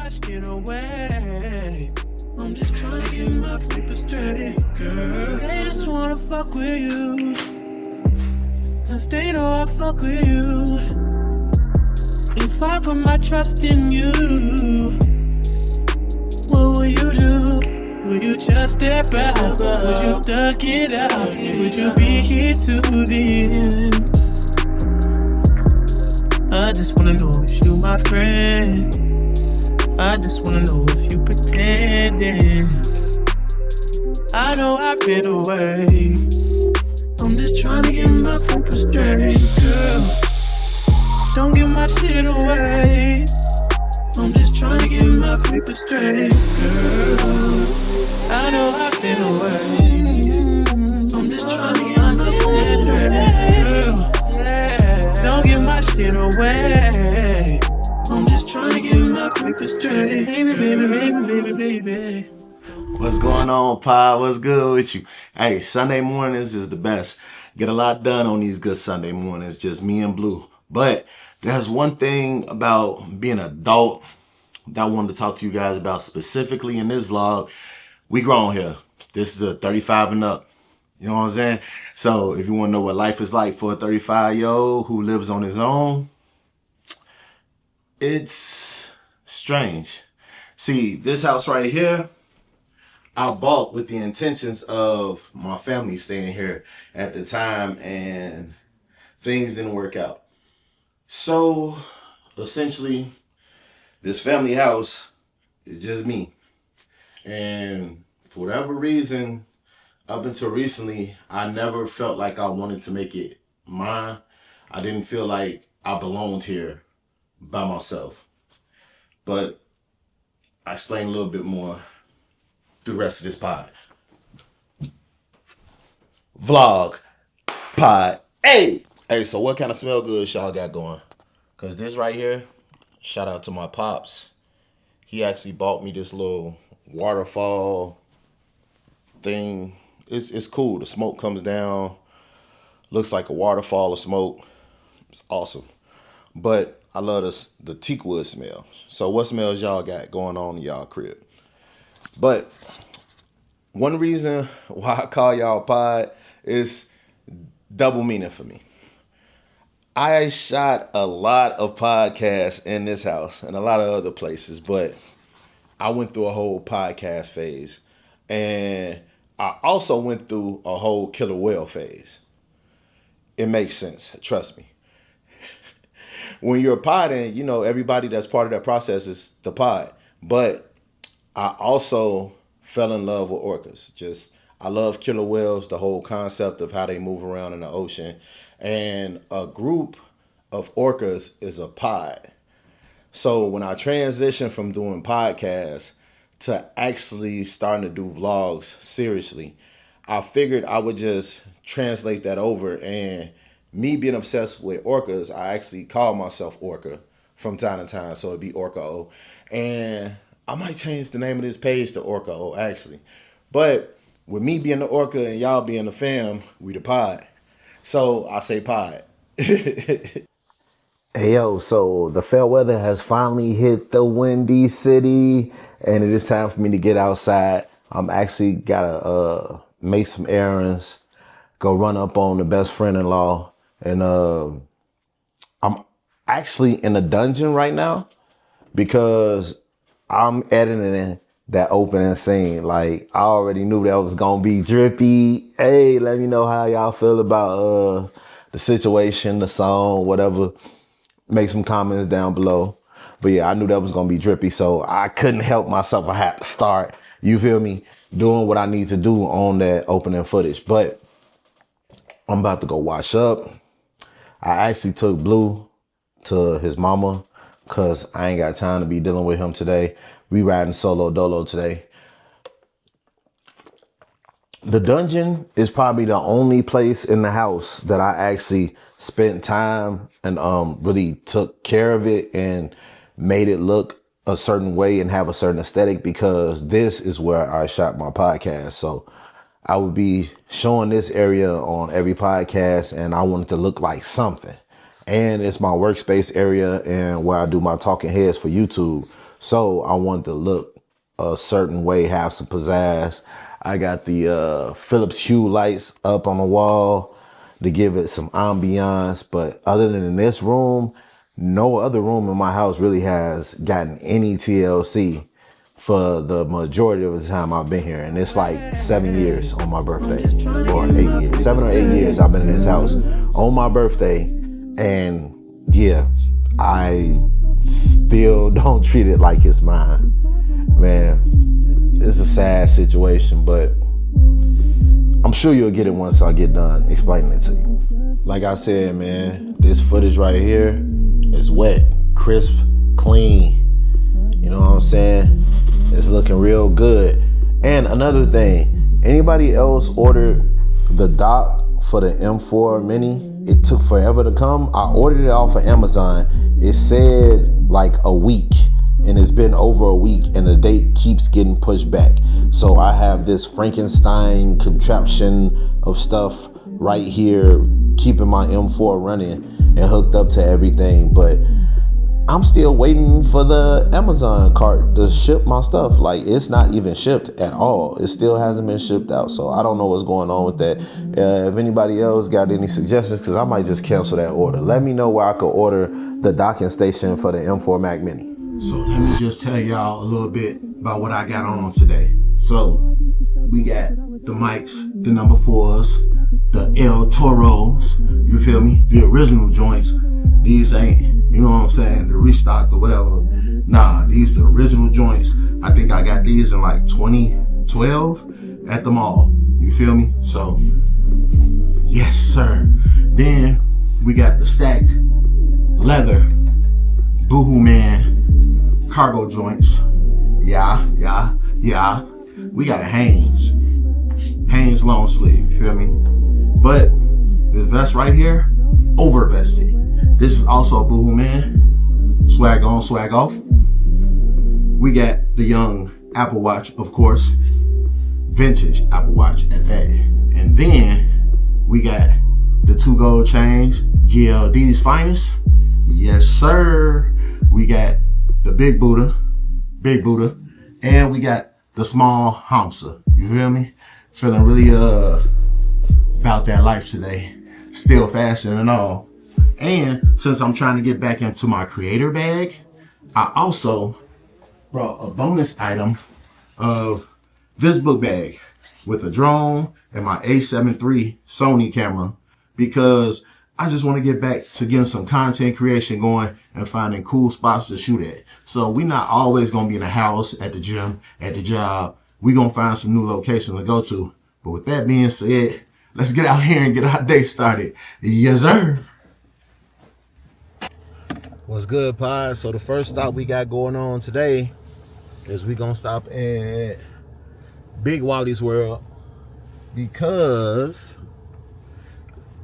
my shit away. I'm just trying to get my paper straight, girl. They just wanna fuck with you, cause they know I fuck with you. If I put my trust in you, what will you do? Will you just step out? Would you duck it out? Would you be here to the end? I just wanna know if you my friend. I just wanna know if you pretending. I know I've been away. I'm just trying to get my paper straight, girl. Don't give my shit away. I'm just trying to get my paper straight, girl. I know I've been away. I'm just trying to get my paper straight, girl. Yeah. Don't give my shit away. I'm just trying to get my paper straight, baby. What's going on, Pod? What's good with you? Hey, Sunday mornings is the best. Get a lot done on these good Sunday mornings, just me and Blue. But there's one thing about being an adult that I wanted to talk to you guys about specifically in this vlog. We grown here. This is a 35 and up. You know what I'm saying? So if you want to know what life is like for a 35-year-old who lives on his own, it's strange. See, this house right here, I bought with the intentions of my family staying here at the time, and things didn't work out. So essentially, this family house is just me. And for whatever reason, up until recently, I never felt like I wanted to make it mine. I didn't feel like I belonged here by myself. But I explain a little bit more through the rest of this pod. Vlog. Pod. Hey, so what kind of smell good y'all got going? Because this right here, shout out to my pops. He actually bought me this little waterfall thing. It's cool. The smoke comes down. Looks like a waterfall of smoke. It's awesome. But I love the teak wood smell. So what smells y'all got going on in y'all crib? But one reason why I call y'all pod is double meaning for me. I shot a lot of podcasts in this house and a lot of other places, but I went through a whole podcast phase. And I also went through a whole killer whale phase. It makes sense. Trust me. When you're podding, you know, everybody that's part of that process is the pod. But I also fell in love with orcas. I love killer whales, the whole concept of how they move around in the ocean. And a group of orcas is a pod. So when I transitioned from doing podcasts to actually starting to do vlogs seriously, I figured I would just translate that over. And me being obsessed with orcas, I actually call myself Orca from time to time. So it'd be Orca O. And I might change the name of this page to Orca O, actually. But with me being the Orca and y'all being the fam, we the pod. So I say pod. Hey, yo, so the fair weather has finally hit the Windy City, and it is time for me to get outside. I'm actually gotta make some errands, go run up on the best friend-in-law, and I'm actually in a dungeon right now because I'm editing that opening scene. Like, I already knew that was gonna be drippy. Hey, let me know how y'all feel about the situation, the song, whatever. Make some comments down below. But yeah, I knew that was gonna be drippy, so I couldn't help myself. I had to start, you feel me, doing what I need to do on that opening footage. But I'm about to go wash up. I actually took Blue to his mama because I ain't got time to be dealing with him today. We riding solo dolo today. The dungeon is probably the only place in the house that I actually spent time and really took care of it and made it look a certain way and have a certain aesthetic, because this is where I shot my podcast. So I would be showing this area on every podcast, and I wanted to look like something. And it's my workspace area and where I do my talking heads for YouTube. So I wanted to look a certain way, have some pizzazz. I got the Philips Hue lights up on the wall to give it some ambiance. But other than in this room, no other room in my house really has gotten any TLC for the majority of the time I've been here. And it's like 7 years on my birthday, or 8 years, 7 or 8 years I've been in this house on my birthday. And yeah, I still don't treat it like it's mine. Man, it's a sad situation, but I'm sure you'll get it once I get done explaining it to you. Like I said, man, this footage right here is wet, crisp, clean. You know what I'm saying? It's looking real good. And another thing, anybody else ordered the dock for the M4 Mini? It took forever to come. I ordered it off of Amazon. It said like a week, and it's been over a week, and the date keeps getting pushed back. So I have this Frankenstein contraption of stuff right here, keeping my M4 running and hooked up to everything. But I'm still waiting for the Amazon cart to ship my stuff. Like, it's not even shipped at all. It still hasn't been shipped out. So I don't know what's going on with that. If anybody else got any suggestions, because I might just cancel that order. Let me know where I could order the docking station for the M4 Mac Mini. So let me just tell y'all a little bit about what I got on today. So we got the mics, the number 4s, the El Toros, you feel me? The original joints. These ain't, you know what I'm saying, the restocked or whatever. Nah, these the original joints. I think I got these in like 2012 at the mall. You feel me? So, yes, sir. Then we got the stacked leather Boohoo Man cargo joints. Yeah. We got a Hanes long sleeve, you feel me? But this vest right here, over vested. This is also a Boohoo Man. Swag on, swag off. We got the young Apple Watch, of course. Vintage Apple Watch at that. And then we got the 2 gold chains, GLD's finest. Yes, sir. We got the Big Buddha. And we got the small Hamsa. You feel me? Feeling really about that life today. Still fasting and all. And since I'm trying to get back into my creator bag, I also brought a bonus item of this book bag with a drone and my A7 III Sony camera, because I just want to get back to getting some content creation going and finding cool spots to shoot at. So we're not always going to be in the house, at the gym, at the job. We're going to find some new locations to go to. But with that being said, let's get out here and get our day started. Yes, sir. What's good, Pod? So the first stop we got going on today is we gonna stop at Big Wally's World, because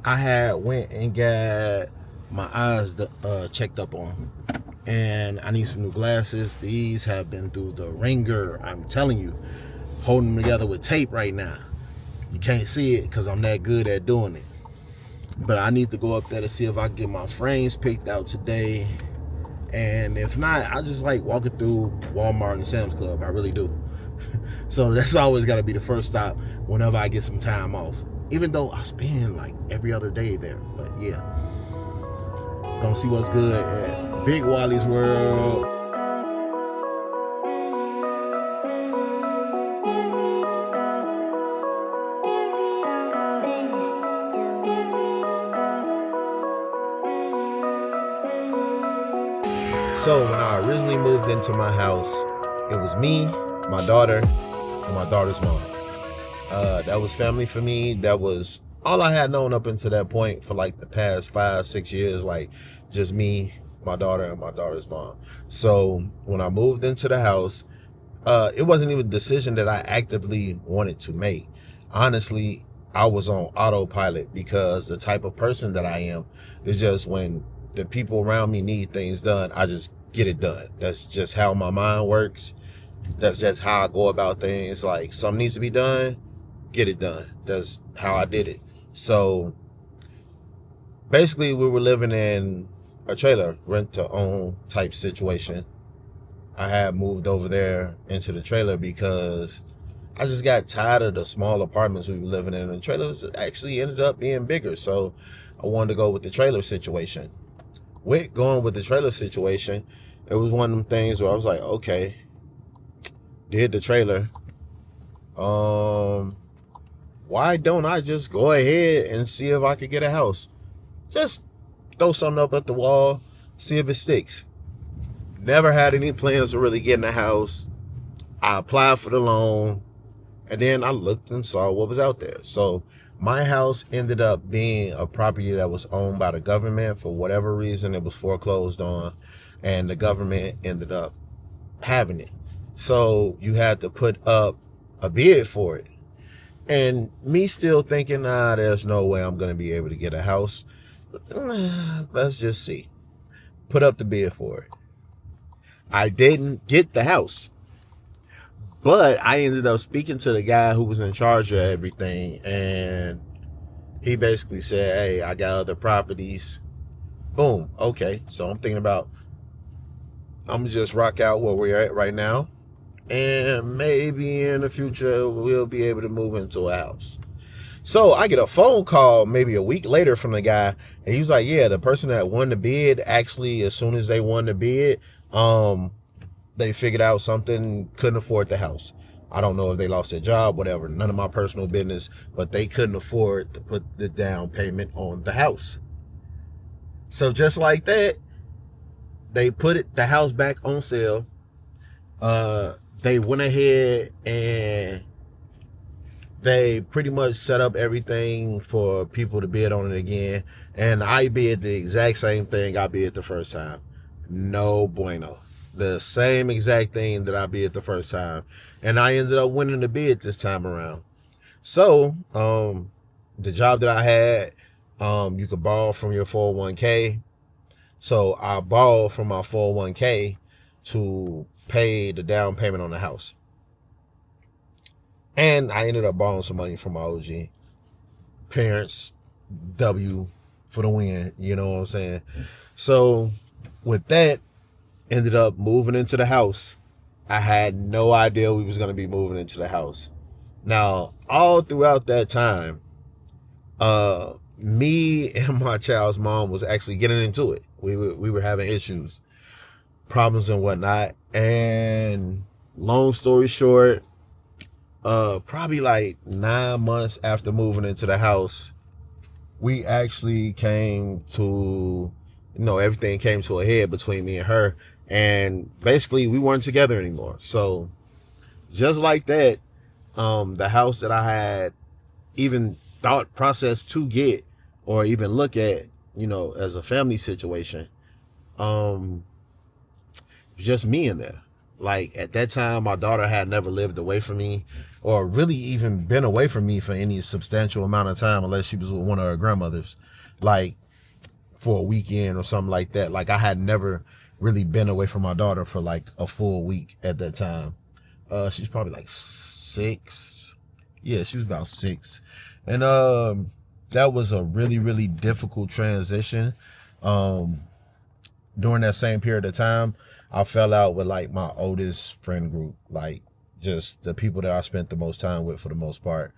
I had went and got my eyes checked up on, and I need some new glasses. These have been through the ringer. I'm telling you, holding them together with tape right now. You can't see it because I'm that good at doing it. But I need to go up there to see if I can get my frames picked out today. And if not, I just like walking through Walmart and Sam's Club. I really do. So that's always got to be the first stop whenever I get some time off. Even though I spend like every other day there. But yeah. Gonna see what's good at Big Wally's World. So when I originally moved into my house, it was me, my daughter, and my daughter's mom. That was family for me. That was all I had known up until that point for like the past 5-6 years, like just me, my daughter, and my daughter's mom. So when I moved into the house, it wasn't even a decision that I actively wanted to make. Honestly, I was on autopilot, because the type of person that I am is just, when the people around me need things done, I just get it done. That's just how my mind works. That's just how I go about things. Like, something needs to be done, get it done. That's how I did it. So basically we were living in a trailer, rent to own type situation. I had moved over there into the trailer because I just got tired of the small apartments we were living in. The trailers actually ended up being bigger, so I wanted to go with the trailer situation. With going with the trailer situation, it was one of them things where I was like, okay, did the trailer. Why don't I just go ahead and see if I could get a house? Just throw something up at the wall, see if it sticks. Never had any plans to really get in a house. I applied for the loan, and then I looked and saw what was out there. So my house ended up being a property that was owned by the government. For whatever reason, it was foreclosed on, and the government ended up having it. So you had to put up a bid for it. And me still thinking, there's no way I'm going to be able to get a house. Let's just see. Put up the bid for it. I didn't get the house. But I ended up speaking to the guy who was in charge of everything. And he basically said, hey, I got other properties. Boom. Okay. So I'm thinking about, I'm going to just rock out where we're at right now. And maybe in the future, we'll be able to move into a house. So I get a phone call maybe a week later from the guy, and he was like, yeah, the person that won the bid, actually, as soon as they won the bid, they figured out something, couldn't afford the house. I don't know if they lost their job, whatever, none of my personal business, but they couldn't afford to put the down payment on the house. So just like that, they put the house back on sale. They went ahead and they pretty much set up everything for people to bid on it again. And I bid the exact same thing I bid the first time. No bueno. The same exact thing that I bid the first time. And I ended up winning the bid this time around. So, the job that I had, you could borrow from your 401k. So I borrowed from my 401k to pay the down payment on the house. And I ended up borrowing some money from my OG parents. W for the win, you know what I'm saying? So with that, ended up moving into the house. I had no idea we was going to be moving into the house. Now, all throughout that time, me and my child's mom was actually getting into it. We were having issues, problems and whatnot. And long story short, probably like 9 months after moving into the house, we actually came to, everything came to a head between me and her. And basically we weren't together anymore. So just like that, the house that I had even thought process to get or even look at, as a family situation, just me in there. Like at that time, my daughter had never lived away from me or really even been away from me for any substantial amount of time, unless she was with one of her grandmothers, like for a weekend or something like that. Like I had never really been away from my daughter for like a full week at that time. She's probably like 6. Yeah, she was about 6. And that was a really, really difficult transition. During that same period of time, I fell out with like my oldest friend group, like just the people that I spent the most time with for the most part.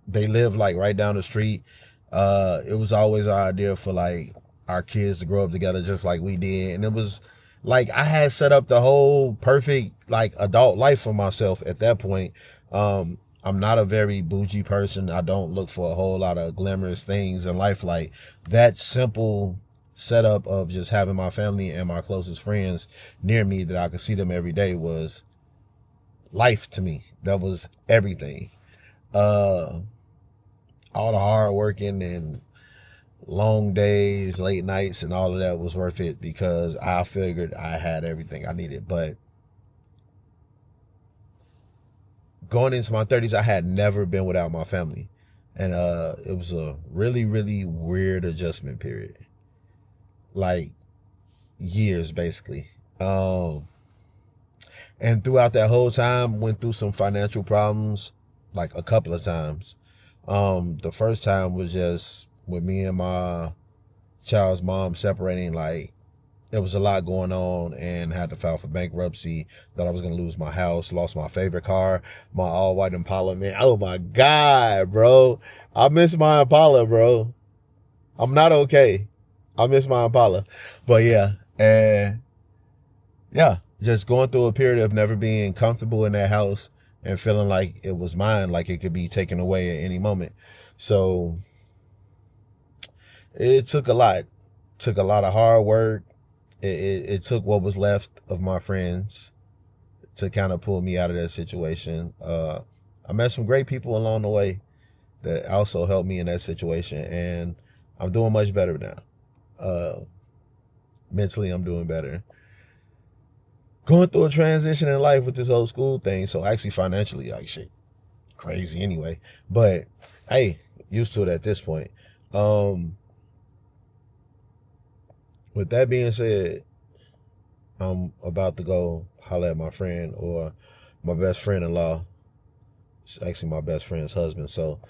They lived like right down the street. It was always our idea for like our kids to grow up together just like we did. And it was like I had set up the whole perfect like adult life for myself at that point. I'm not a very bougie person. I don't look for a whole lot of glamorous things in life. Like that simple setup of just having my family and my closest friends near me that I could see them every day was life to me. That was everything. All the hard working and long days, late nights, and all of that was worth it because I figured I had everything I needed. But going into my 30s, I had never been without my family. And it was a really, really weird adjustment period. Like years, basically. And throughout that whole time, went through some financial problems, like a couple of times. The first time was just with me and my child's mom separating like there was a lot going on and had to file for bankruptcy. Thought I was gonna lose my house, lost my favorite car, my all white Impala, man. Oh my God, bro. I miss my Impala, bro. I'm not okay. I miss my Impala. But yeah, and yeah, just going through a period of never being comfortable in that house and feeling like it was mine, like it could be taken away at any moment. So it took a lot. Took a lot of hard work. It took what was left of my friends to kind of pull me out of that situation. I met some great people along the way that also helped me in that situation, and I'm doing much better now. Mentally, I'm doing better. Going through a transition in life with this old school thing, so actually financially, like shit, crazy anyway. But hey, used to it at this point. With that being said, I'm about to go holler at my friend or my best friend-in-law. It's actually my best friend's husband. So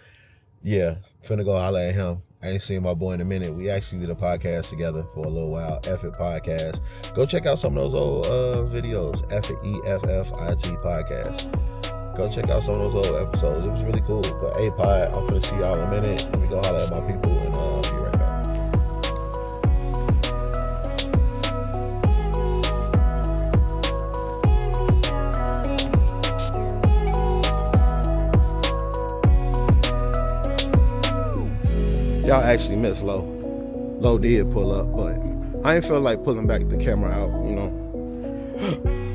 yeah, finna go holler at him. I ain't seen my boy in a minute. We actually did a podcast together for a little while. Eff It Podcast. Go check out some of those old videos. Eff It, EFFIT Podcast. Go check out some of those old episodes. It was really cool. But hey, Pod, I'm finna see y'all in a minute. Let me go holler at my people and I'll be right back. Y'all actually missed Low. Low did pull up, but I ain't feel like pulling back the camera out, you know.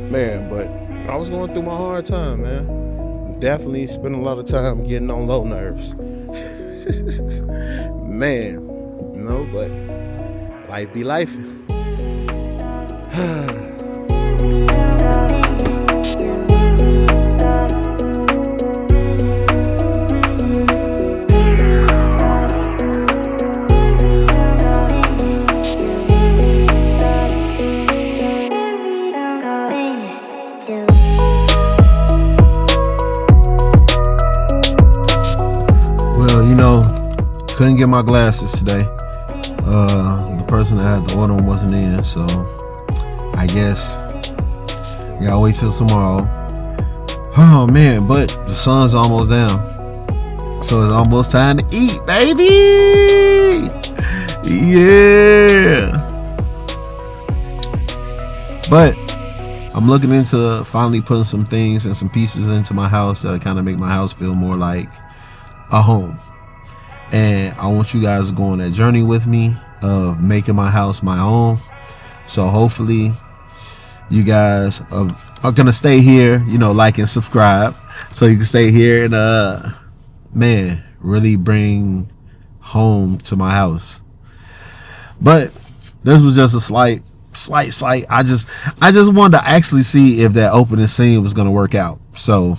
Man, but I was going through my hard time, man. Definitely spent a lot of time getting on Low nerves. Man, you know, but life be life. Well, you know, couldn't get my glasses today. The person that had to order them wasn't in, so I guess we gotta wait till tomorrow. Oh man, but the sun's almost down, so it's almost time to eat, baby. Yeah. But I'm looking into finally putting some things and some pieces into my house that'll kind of make my house feel more like a home. And I want you guys to go on that journey with me of making my house my own. So hopefully you guys are gonna stay here, you know, like and subscribe, so you can stay here and man, really bring home to my house. But this was just a slight. I just wanted to actually see if that opening scene was gonna work out. So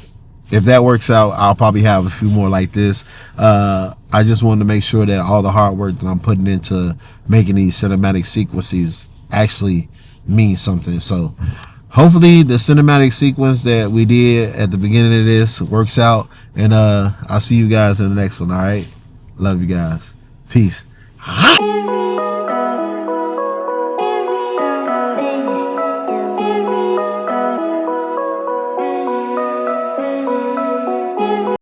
if that works out, I'll probably have a few more like this. I just wanted to make sure that all the hard work that I'm putting into making these cinematic sequences actually means something. So hopefully the cinematic sequence that we did at the beginning of this works out. And I'll see you guys in the next one. All right. Love you guys. Peace.